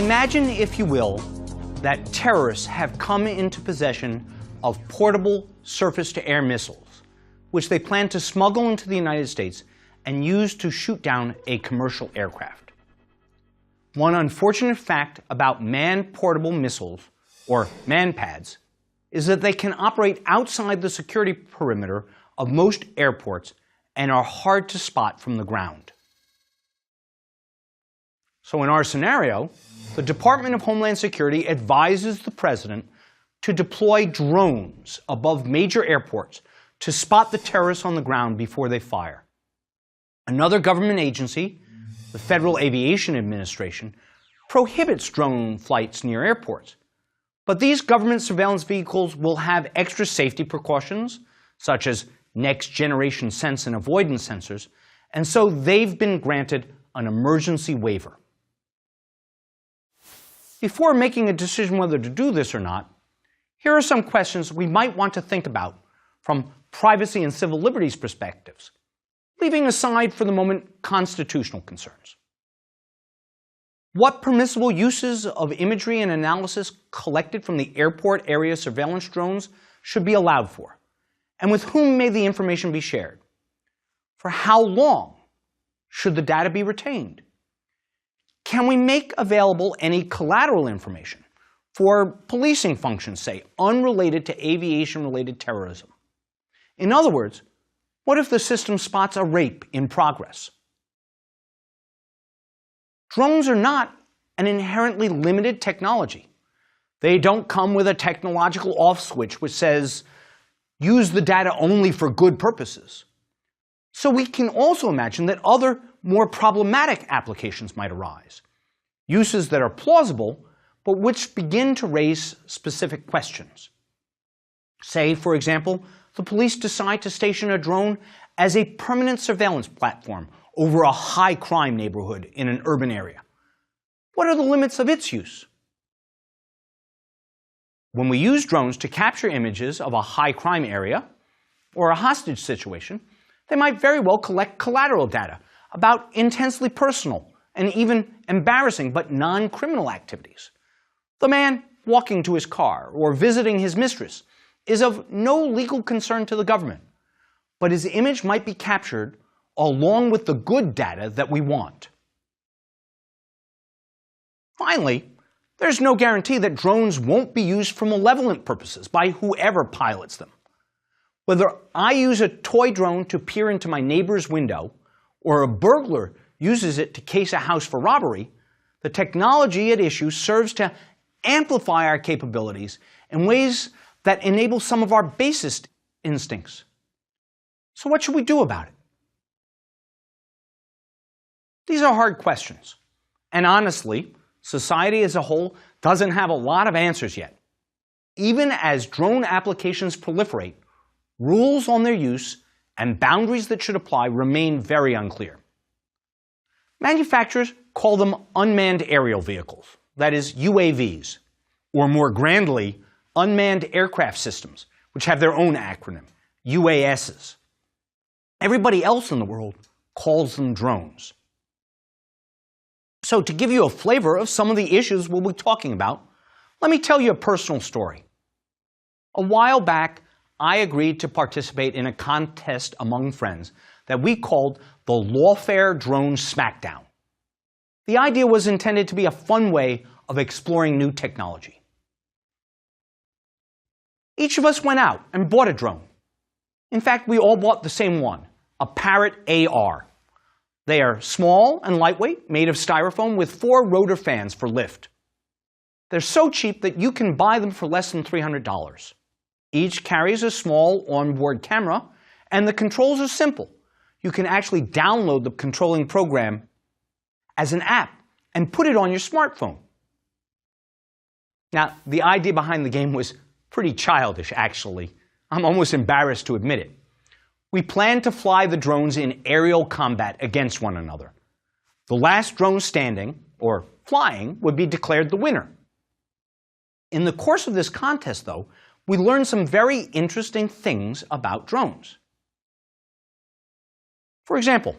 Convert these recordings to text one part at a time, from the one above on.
Imagine, if you will, that terrorists have come into possession of portable surface-to-air missiles, which they plan to smuggle into the United States and use to shoot down a commercial aircraft. One unfortunate fact about manned portable missiles, or manpads, is that they can operate outside the security perimeter of most airports and are hard to spot from the ground. So in our scenario, the Department of Homeland Security advises the President to deploy drones above major airports to spot the terrorists on the ground before they fire. Another government agency, the Federal Aviation Administration, prohibits drone flights near airports. But these government surveillance vehicles will have extra safety precautions, such as next-generation sense and avoidance sensors, and so they've been granted an emergency waiver. Before making a decision whether to do this or not, here are some questions we might want to think about from privacy and civil liberties perspectives, leaving aside for the moment constitutional concerns. What permissible uses of imagery and analysis collected from the airport area surveillance drones should be allowed for? And with whom may the information be shared? For how long should the data be retained? Can we make available any collateral information for policing functions, say, unrelated to aviation-related terrorism? In other words, what if the system spots a rape in progress? Drones are not an inherently limited technology. They don't come with a technological off switch which says, use the data only for good purposes. So we can also imagine that other, more problematic applications might arise. Uses that are plausible, but which begin to raise specific questions. Say, for example, the police decide to station a drone as a permanent surveillance platform over a high-crime neighborhood in an urban area. What are the limits of its use? When we use drones to capture images of a high-crime area or a hostage situation, they might very well collect collateral data about intensely personal and even embarrassing but non-criminal activities. The man walking to his car or visiting his mistress is of no legal concern to the government, but his image might be captured along with the good data that we want. Finally, there's no guarantee that drones won't be used for malevolent purposes by whoever pilots them. Whether I use a toy drone to peer into my neighbor's window or a burglar uses it to case a house for robbery, the technology at issue serves to amplify our capabilities in ways that enable some of our basest instincts. So what should we do about it? These are hard questions, and honestly, society as a whole doesn't have a lot of answers yet. Even as drone applications proliferate, rules on their use and boundaries that should apply remain very unclear. Manufacturers call them unmanned aerial vehicles, that is, UAVs, or more grandly, unmanned aircraft systems, which have their own acronym, UASs. Everybody else in the world calls them drones. So to give you a flavor of some of the issues we'll be talking about, let me tell you a personal story. A while back, I agreed to participate in a contest among friends that we called the Lawfare Drone Smackdown. The idea was intended to be a fun way of exploring new technology. Each of us went out and bought a drone. In fact, we all bought the same one, a Parrot AR. They are small and lightweight, made of styrofoam with 4 rotor fans for lift. They're so cheap that you can buy them for less than $300. Each carries a small onboard camera, and the controls are simple. You can actually download the controlling program as an app and put it on your smartphone. Now, the idea behind the game was pretty childish, actually. I'm almost embarrassed to admit it. We planned to fly the drones in aerial combat against one another. The last drone standing, or flying, would be declared the winner. In the course of this contest, though, we learned some very interesting things about drones. For example,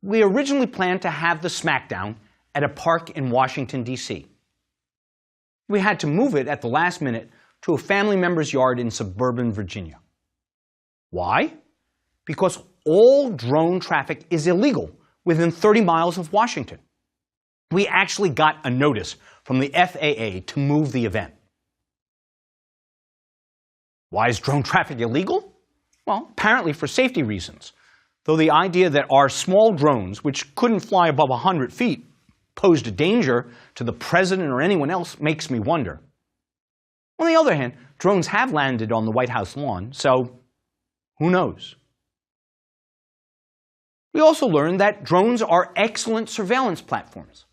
we originally planned to have the smackdown at a park in Washington, D.C. We had to move it at the last minute to a family member's yard in suburban Virginia. Why? Because all drone traffic is illegal within 30 miles of Washington. We actually got a notice from the FAA to move the event. Why is drone traffic illegal? Well, apparently for safety reasons, though the idea that our small drones, which couldn't fly above 100 feet, posed a danger to the president or anyone else makes me wonder. On the other hand, drones have landed on the White House lawn, so who knows? We also learned that drones are excellent surveillance platforms.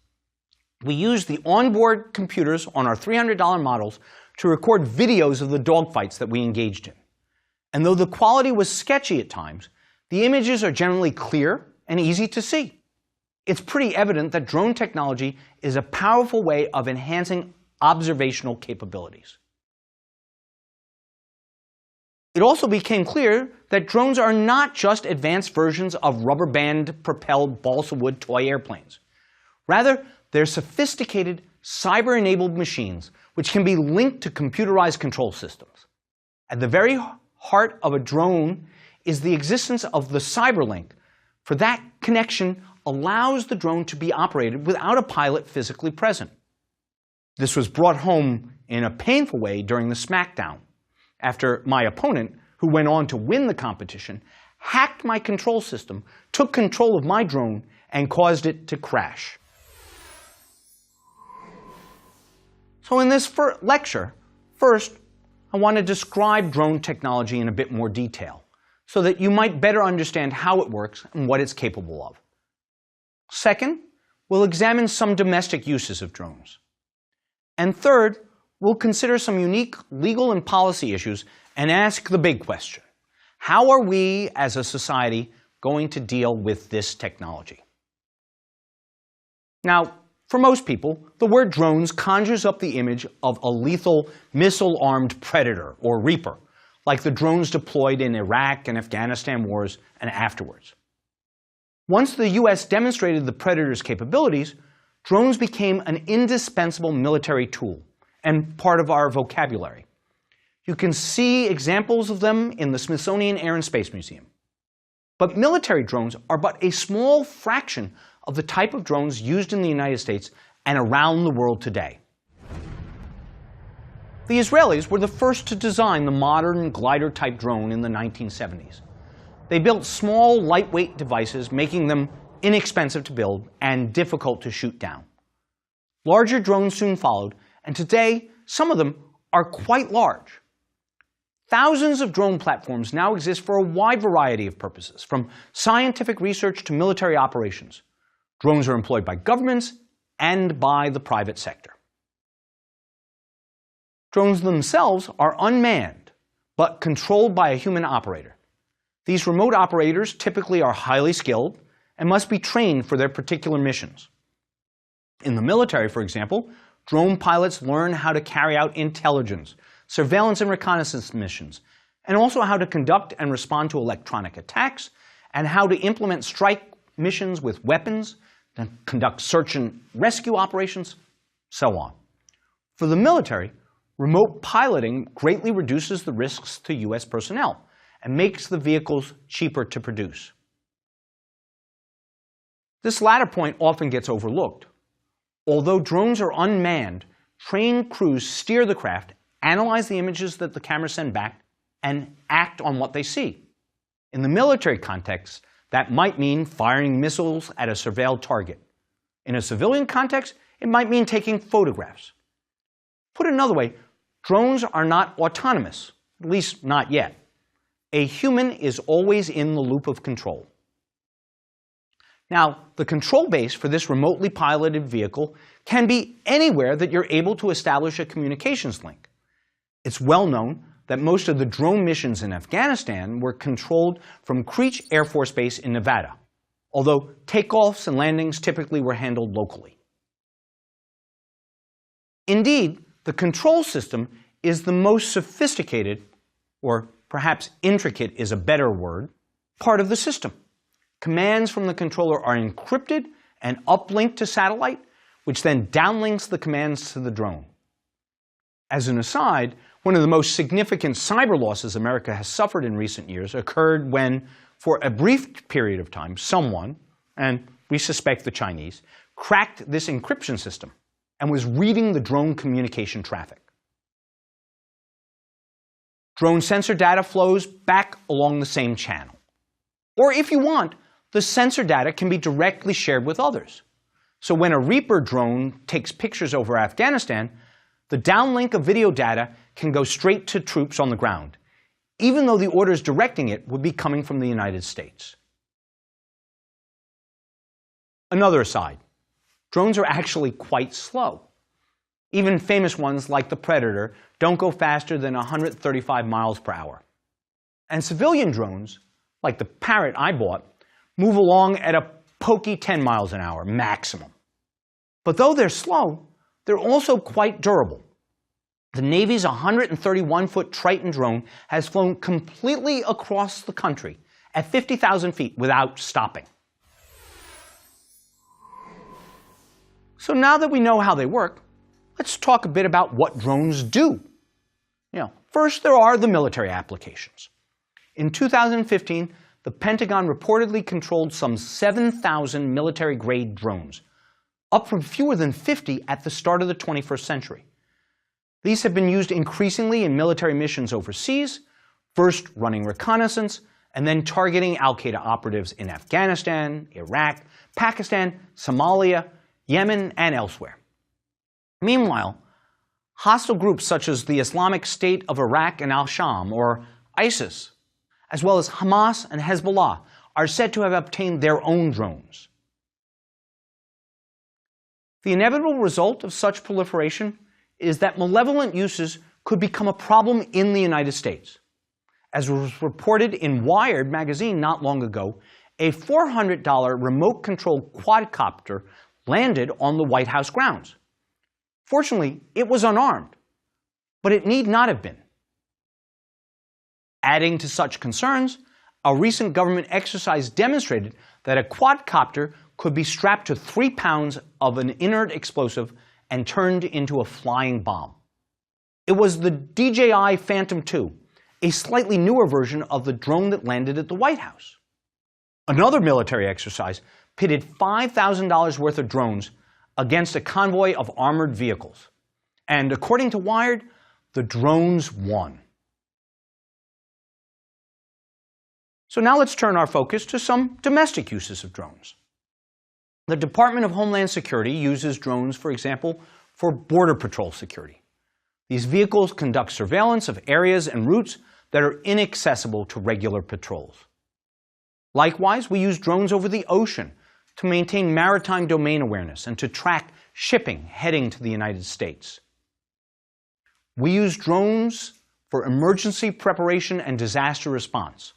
We use the onboard computers on our $300 models to record videos of the dogfights that we engaged in. And though the quality was sketchy at times, the images are generally clear and easy to see. It's pretty evident that drone technology is a powerful way of enhancing observational capabilities. It also became clear that drones are not just advanced versions of rubber band-propelled balsa wood toy airplanes. Rather, they're sophisticated, cyber-enabled machines which can be linked to computerized control systems. At the very heart of a drone is the existence of the cyberlink, for that connection allows the drone to be operated without a pilot physically present. This was brought home in a painful way during the smackdown, after my opponent, who went on to win the competition, hacked my control system, took control of my drone, and caused it to crash. So in this lecture, first, I want to describe drone technology in a bit more detail, so that you might better understand how it works and what it's capable of. Second, we'll examine some domestic uses of drones. And third, we'll consider some unique legal and policy issues and ask the big question: how are we as a society going to deal with this technology? Now, for most people, the word drones conjures up the image of a lethal missile-armed predator or reaper, like the drones deployed in Iraq and Afghanistan wars and afterwards. Once the US demonstrated the Predator's capabilities, drones became an indispensable military tool and part of our vocabulary. You can see examples of them in the Smithsonian Air and Space Museum. But military drones are but a small fraction of the type of drones used in the United States and around the world today. The Israelis were the first to design the modern glider-type drone in the 1970s. They built small, lightweight devices, making them inexpensive to build and difficult to shoot down. Larger drones soon followed, and today, some of them are quite large. Thousands of drone platforms now exist for a wide variety of purposes, from scientific research to military operations. Drones are employed by governments and by the private sector. Drones themselves are unmanned, but controlled by a human operator. These remote operators typically are highly skilled and must be trained for their particular missions. In the military, for example, drone pilots learn how to carry out intelligence, surveillance and reconnaissance missions, and also how to conduct and respond to electronic attacks, and how to implement strike missions with weapons, and conduct search and rescue operations, so on. For the military, remote piloting greatly reduces the risks to US personnel and makes the vehicles cheaper to produce. This latter point often gets overlooked. Although drones are unmanned, trained crews steer the craft, analyze the images that the cameras send back, and act on what they see. In the military context, that might mean firing missiles at a surveilled target. In a civilian context, it might mean taking photographs. Put another way, drones are not autonomous, at least not yet. A human is always in the loop of control. Now, the control base for this remotely piloted vehicle can be anywhere that you're able to establish a communications link. It's well known that most of the drone missions in Afghanistan were controlled from Creech Air Force Base in Nevada, although takeoffs and landings typically were handled locally. Indeed, the control system is the most sophisticated, or perhaps intricate is a better word, part of the system. Commands from the controller are encrypted and uplinked to satellite, which then downlinks the commands to the drone. As an aside, one of the most significant cyber losses America has suffered in recent years occurred when, for a brief period of time, someone, and we suspect the Chinese, cracked this encryption system and was reading the drone communication traffic. Drone sensor data flows back along the same channel. Or if you want, the sensor data can be directly shared with others. So when a Reaper drone takes pictures over Afghanistan, the downlink of video data can go straight to troops on the ground, even though the orders directing it would be coming from the United States. Another aside, drones are actually quite slow. Even famous ones like the Predator don't go faster than 135 miles per hour. And civilian drones, like the Parrot I bought, move along at a pokey 10 miles an hour maximum. But though they're slow, they're also quite durable. The Navy's 131-foot Triton drone has flown completely across the country at 50,000 feet without stopping. So now that we know how they work, let's talk a bit about what drones do. First, there are the military applications. In 2015, the Pentagon reportedly controlled some 7,000 military-grade drones, up from fewer than 50 at the start of the 21st century. These have been used increasingly in military missions overseas, first running reconnaissance, and then targeting al-Qaeda operatives in Afghanistan, Iraq, Pakistan, Somalia, Yemen, and elsewhere. Meanwhile, hostile groups such as the Islamic State of Iraq and al-Sham, or ISIS, as well as Hamas and Hezbollah, are said to have obtained their own drones. The inevitable result of such proliferation is that malevolent uses could become a problem in the United States. As was reported in Wired magazine not long ago, a $400 remote-controlled quadcopter landed on the White House grounds. Fortunately, it was unarmed, but it need not have been. Adding to such concerns, a recent government exercise demonstrated that a quadcopter could be strapped to 3 pounds of an inert explosive and turned into a flying bomb. It was the DJI Phantom II, a slightly newer version of the drone that landed at the White House. Another military exercise pitted $5,000 worth of drones against a convoy of armored vehicles. And according to Wired, the drones won. So now let's turn our focus to some domestic uses of drones. The Department of Homeland Security uses drones, for example, for border patrol security. These vehicles conduct surveillance of areas and routes that are inaccessible to regular patrols. Likewise, we use drones over the ocean to maintain maritime domain awareness and to track shipping heading to the United States. We use drones for emergency preparation and disaster response.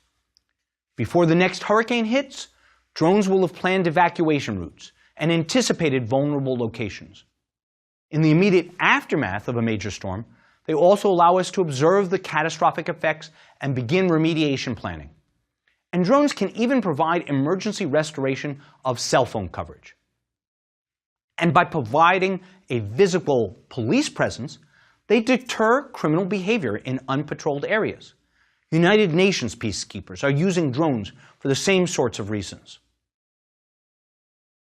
Before the next hurricane hits, drones will have planned evacuation routes and anticipated vulnerable locations. In the immediate aftermath of a major storm, they also allow us to observe the catastrophic effects and begin remediation planning. And drones can even provide emergency restoration of cell phone coverage. And by providing a visible police presence, they deter criminal behavior in unpatrolled areas. United Nations peacekeepers are using drones for the same sorts of reasons.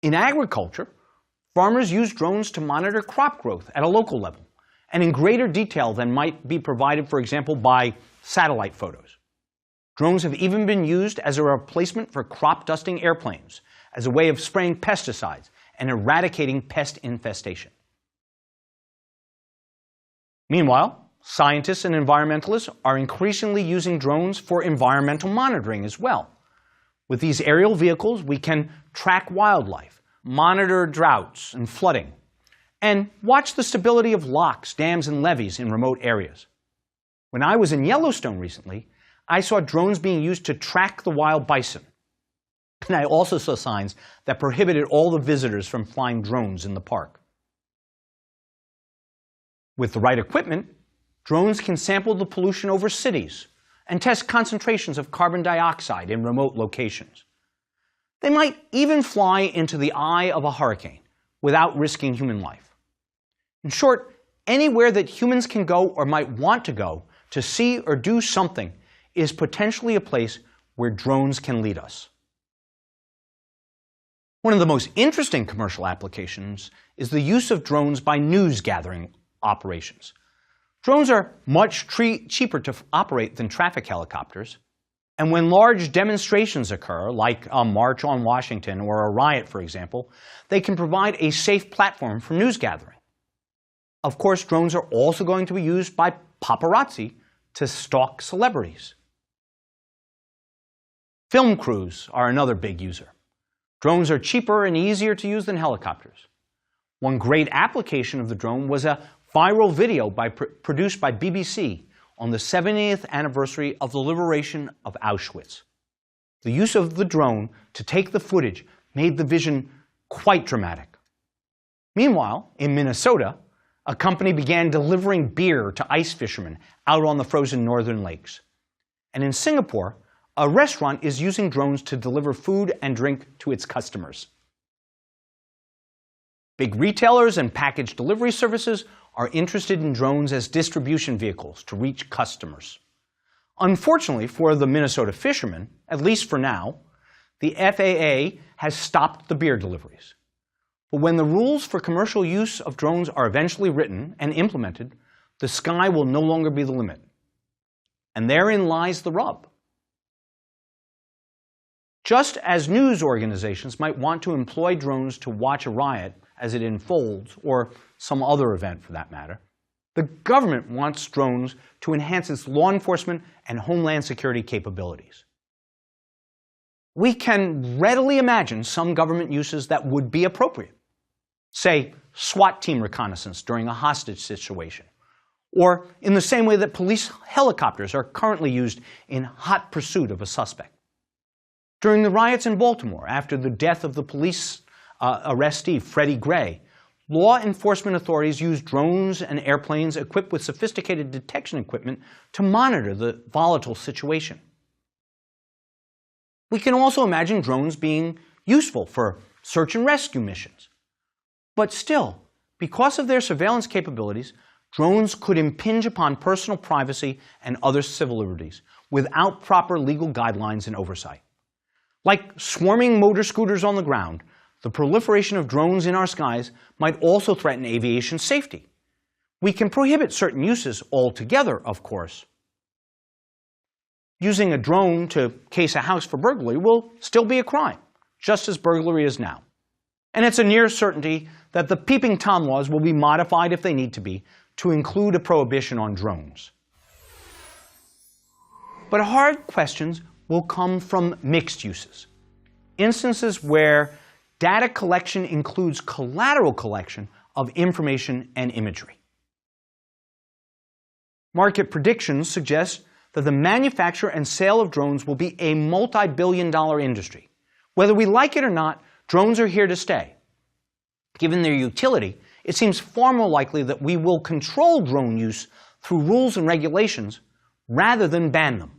In agriculture, farmers use drones to monitor crop growth at a local level, and in greater detail than might be provided, for example, by satellite photos. Drones have even been used as a replacement for crop dusting airplanes, as a way of spraying pesticides and eradicating pest infestation. Meanwhile, scientists and environmentalists are increasingly using drones for environmental monitoring as well. With these aerial vehicles, we can track wildlife, monitor droughts and flooding, and watch the stability of locks, dams, and levees in remote areas. When I was in Yellowstone recently, I saw drones being used to track the wild bison. And I also saw signs that prohibited all the visitors from flying drones in the park. With the right equipment, drones can sample the pollution over cities and test concentrations of carbon dioxide in remote locations. They might even fly into the eye of a hurricane without risking human life. In short, Anywhere that humans can go or might want to go to see or do something is potentially a place where drones can lead us. One of the most interesting commercial applications is the use of drones by news-gathering operations. Drones are much cheaper to operate than traffic helicopters, and when large demonstrations occur, like a march on Washington or a riot, for example, they can provide a safe platform for news gathering. Of course, drones are also going to be used by paparazzi to stalk celebrities. Film crews are another big user. Drones are cheaper and easier to use than helicopters. One great application of the drone was a viral video produced by BBC on the 70th anniversary of the liberation of Auschwitz. The use of the drone to take the footage made the vision quite dramatic. Meanwhile, in Minnesota, a company began delivering beer to ice fishermen out on the frozen northern lakes. And in Singapore, a restaurant is using drones to deliver food and drink to its customers. Big retailers and package delivery services are interested in drones as distribution vehicles to reach customers. Unfortunately for the Minnesota fishermen, at least for now, the FAA has stopped the beer deliveries. But when the rules for commercial use of drones are eventually written and implemented, the sky will no longer be the limit. And therein lies the rub. Just as news organizations might want to employ drones to watch a riot as it unfolds, or some other event for that matter, the government wants drones to enhance its law enforcement and homeland security capabilities. We can readily imagine some government uses that would be appropriate. Say, SWAT team reconnaissance during a hostage situation, or in the same way that police helicopters are currently used in hot pursuit of a suspect. During the riots in Baltimore, after the death of the police arrestee Freddie Gray, law enforcement authorities used drones and airplanes equipped with sophisticated detection equipment to monitor the volatile situation. We can also imagine drones being useful for search and rescue missions. But still, because of their surveillance capabilities, drones could impinge upon personal privacy and other civil liberties without proper legal guidelines and oversight. Like swarming motor scooters on the ground, the proliferation of drones in our skies might also threaten aviation safety. We can prohibit certain uses altogether, of course. Using a drone to case a house for burglary will still be a crime, just as burglary is now. And it's a near certainty that the peeping Tom laws will be modified if they need to be to include a prohibition on drones. But hard questions will come from mixed uses. Instances where data collection includes collateral collection of information and imagery. Market predictions suggest that the manufacture and sale of drones will be a multi-billion-dollar industry. Whether we like it or not, drones are here to stay. Given their utility, it seems far more likely that we will control drone use through rules and regulations rather than ban them.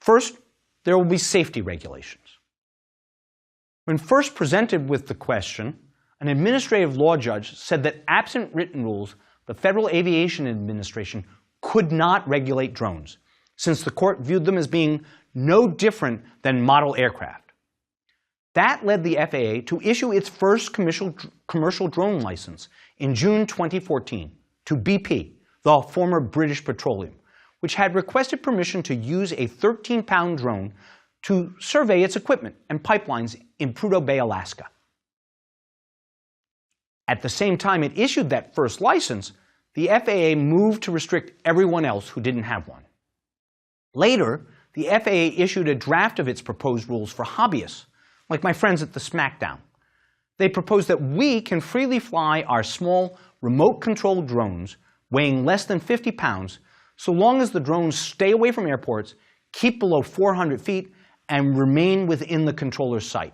First, there will be safety regulations. When first presented with the question, an administrative law judge said that absent written rules, the Federal Aviation Administration could not regulate drones, since the court viewed them as being no different than model aircraft. That led the FAA to issue its first commercial drone license in June 2014 to BP, the former British Petroleum, which had requested permission to use a 13-pound drone to survey its equipment and pipelines in Prudhoe Bay, Alaska. At the same time it issued that first license, the FAA moved to restrict everyone else who didn't have one. Later, the FAA issued a draft of its proposed rules for hobbyists, like my friends at the Smackdown. They proposed that we can freely fly our small, remote-controlled drones weighing less than 50 pounds so long as the drones stay away from airports, keep below 400 feet, and remain within the controller's sight.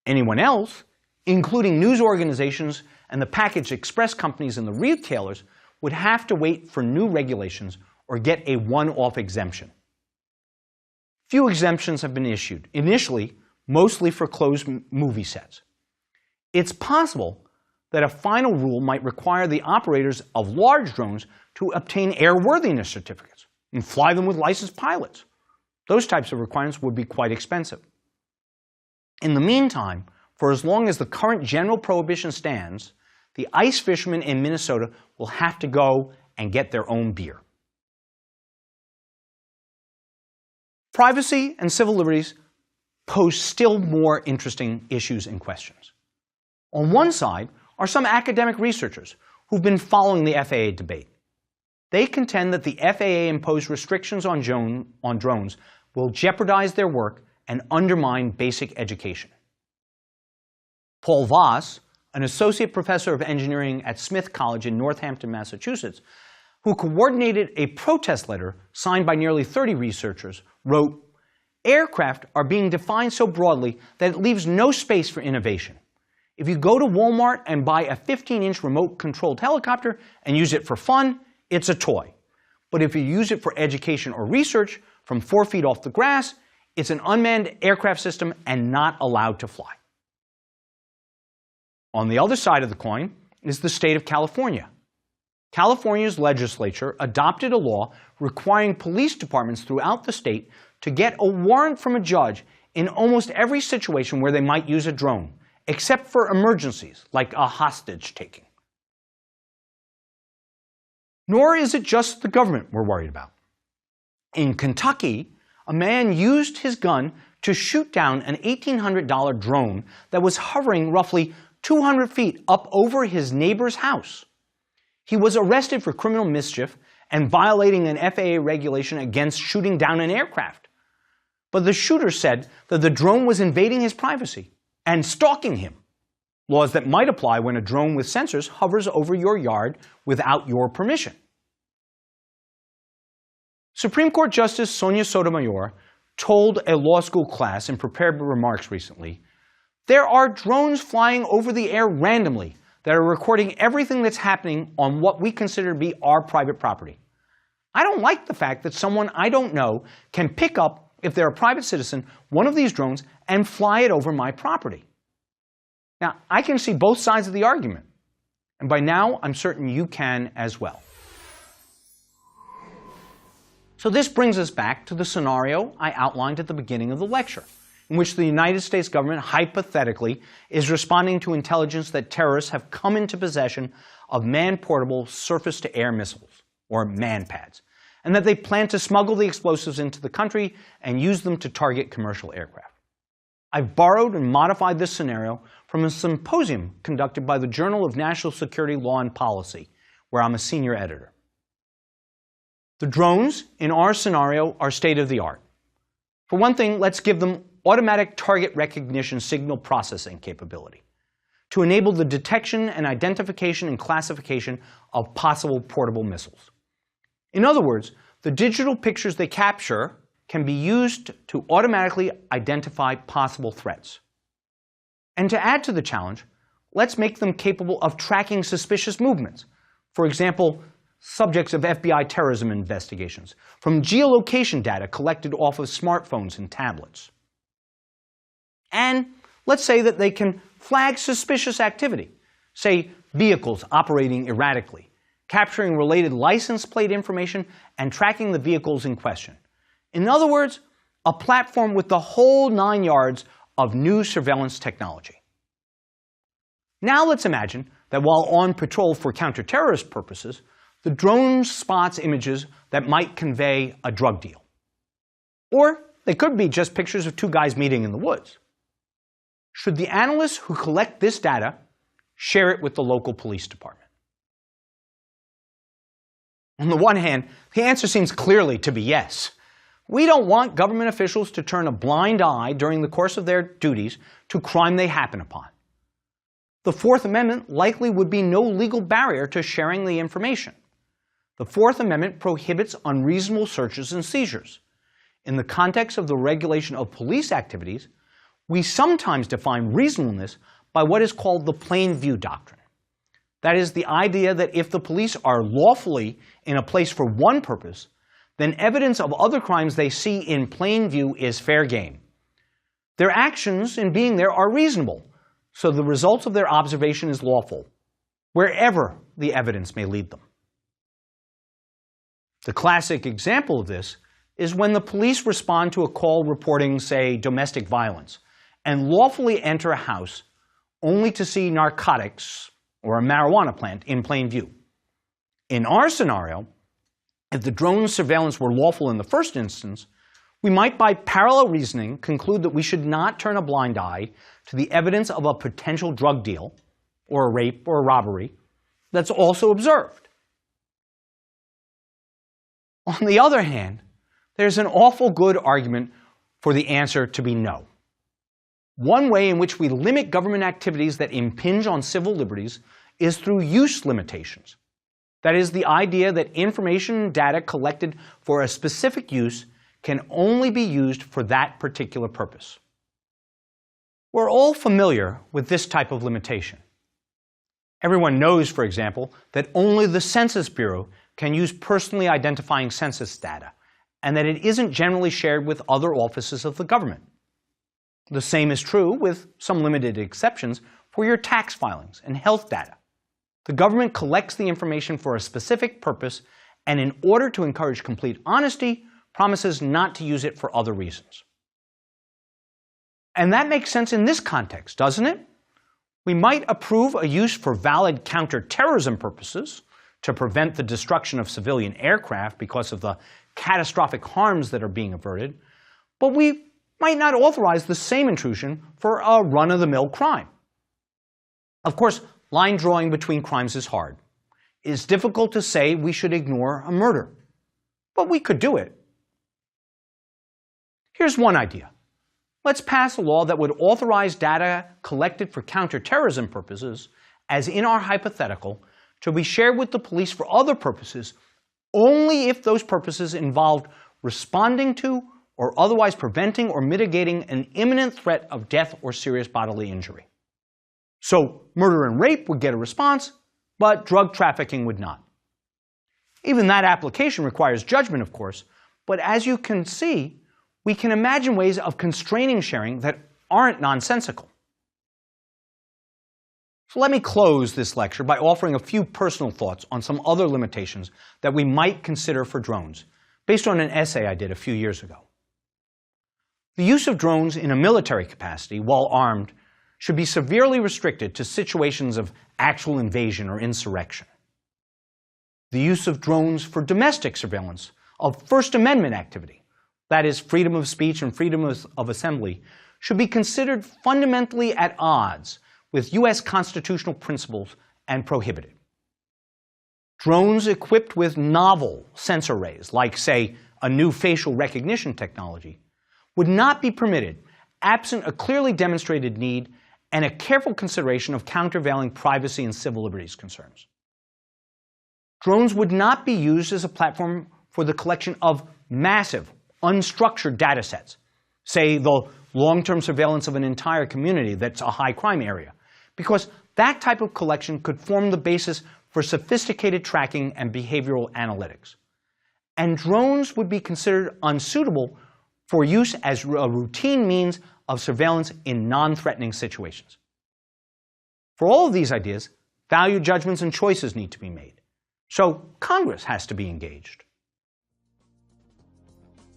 Anyone else, including news organizations and the package express companies and the retailers, would have to wait for new regulations or get a one-off exemption. Few exemptions have been issued, initially mostly for closed movie sets. It's possible that a final rule might require the operators of large drones to obtain airworthiness certificates and fly them with licensed pilots. Those types of requirements would be quite expensive. In the meantime, for as long as the current general prohibition stands, the ice fishermen in Minnesota will have to go and get their own beer. Privacy and civil liberties pose still more interesting issues and questions. On one side are some academic researchers who've been following the FAA debate. They contend that the FAA imposed restrictions on drones will jeopardize their work and undermine basic education. Paul Voss, an associate professor of engineering at Smith College in Northampton, Massachusetts, who coordinated a protest letter signed by nearly 30 researchers, wrote, "Aircraft are being defined so broadly that it leaves no space for innovation. If you go to Walmart and buy a 15-inch remote-controlled helicopter and use it for fun, it's a toy. But if you use it for education or research from 4 feet off the grass, it's an unmanned aircraft system and not allowed to fly." On the other side of the coin is the state of California. California's legislature adopted a law requiring police departments throughout the state to get a warrant from a judge in almost every situation where they might use a drone, except for emergencies like a hostage taking. Nor is it just the government we're worried about. In Kentucky, a man used his gun to shoot down an $1,800 drone that was hovering roughly 200 feet up over his neighbor's house. He was arrested for criminal mischief and violating an FAA regulation against shooting down an aircraft. But the shooter said that the drone was invading his privacy and stalking him, laws that might apply when a drone with sensors hovers over your yard without your permission. Supreme Court Justice Sonia Sotomayor told a law school class in prepared remarks recently, "There are drones flying over the air randomly that are recording everything that's happening on what we consider to be our private property. I don't like the fact that someone I don't know can pick up, if they're a private citizen, one of these drones and fly it over my property." Now, I can see both sides of the argument, and by now I'm certain you can as well. So this brings us back to the scenario I outlined at the beginning of the lecture, in which the United States government hypothetically is responding to intelligence that terrorists have come into possession of man-portable surface-to-air missiles, or MANPADS, and that they plan to smuggle the explosives into the country and use them to target commercial aircraft. I've borrowed and modified this scenario from a symposium conducted by the Journal of National Security Law and Policy, where I'm a senior editor. The drones in our scenario are state-of-the-art. For one thing, let's give them automatic target recognition signal processing capability to enable the detection and identification and classification of possible portable missiles. In other words, the digital pictures they capture can be used to automatically identify possible threats. And to add to the challenge, let's make them capable of tracking suspicious movements. For example, subjects of FBI terrorism investigations from geolocation data collected off of smartphones and tablets. And let's say that they can flag suspicious activity, say vehicles operating erratically, capturing related license plate information and tracking the vehicles in question. In other words, a platform with the whole 9 yards of new surveillance technology. Now let's imagine that while on patrol for counter-terrorist purposes, the drone spots images that might convey a drug deal. Or they could be just pictures of 2 guys meeting in the woods. Should the analysts who collect this data share it with the local police department? On the one hand, the answer seems clearly to be yes. We don't want government officials to turn a blind eye during the course of their duties to crime they happen upon. The Fourth Amendment likely would be no legal barrier to sharing the information. The Fourth Amendment prohibits unreasonable searches and seizures. In the context of the regulation of police activities, we sometimes define reasonableness by what is called the plain view doctrine. That is, the idea that if the police are lawfully in a place for one purpose, then evidence of other crimes they see in plain view is fair game. Their actions in being there are reasonable, so the results of their observation is lawful, wherever the evidence may lead them. The classic example of this is when the police respond to a call reporting, say, domestic violence, and lawfully enter a house only to see narcotics or a marijuana plant in plain view. In our scenario, if the drone surveillance were lawful in the first instance, we might by parallel reasoning conclude that we should not turn a blind eye to the evidence of a potential drug deal, or a rape or a robbery, that's also observed. On the other hand, there's an awful good argument for the answer to be no. One way in which we limit government activities that impinge on civil liberties is through use limitations. That is, the idea that information and data collected for a specific use can only be used for that particular purpose. We're all familiar with this type of limitation. Everyone knows, for example, that only the Census Bureau can use personally identifying census data, and that it isn't generally shared with other offices of the government. The same is true, with some limited exceptions, for your tax filings and health data. The government collects the information for a specific purpose, and in order to encourage complete honesty, promises not to use it for other reasons. And that makes sense in this context, doesn't it? We might approve a use for valid counterterrorism purposes, to prevent the destruction of civilian aircraft because of the catastrophic harms that are being averted, but we might not authorize the same intrusion for a run-of-the-mill crime. Of course, line drawing between crimes is hard. It's difficult to say we should ignore a murder, but we could do it. Here's one idea. Let's pass a law that would authorize data collected for counterterrorism purposes, as in our hypothetical, to be shared with the police for other purposes only if those purposes involved responding to or otherwise preventing or mitigating an imminent threat of death or serious bodily injury. So murder and rape would get a response, but drug trafficking would not. Even that application requires judgment, of course, but as you can see, we can imagine ways of constraining sharing that aren't nonsensical. So let me close this lecture by offering a few personal thoughts on some other limitations that we might consider for drones, based on an essay I did a few years ago. The use of drones in a military capacity, while armed, should be severely restricted to situations of actual invasion or insurrection. The use of drones for domestic surveillance of First Amendment activity, that is, freedom of speech and freedom of assembly, should be considered fundamentally at odds with U.S. constitutional principles and prohibited. Drones equipped with novel sensor arrays, like, say, a new facial recognition technology, would not be permitted absent a clearly demonstrated need and a careful consideration of countervailing privacy and civil liberties concerns. Drones would not be used as a platform for the collection of massive, unstructured data sets, say the long-term surveillance of an entire community that's a high crime area, because that type of collection could form the basis for sophisticated tracking and behavioral analytics. And drones would be considered unsuitable for use as a routine means of surveillance in non-threatening situations. For all of these ideas, value judgments and choices need to be made. So Congress has to be engaged.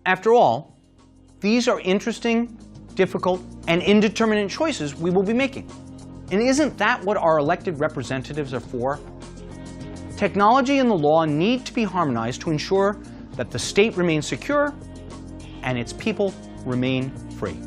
After all, these are interesting, difficult, and indeterminate choices we will be making. And isn't that what our elected representatives are for? Technology and the law need to be harmonized to ensure that the state remains secure and its people remain free.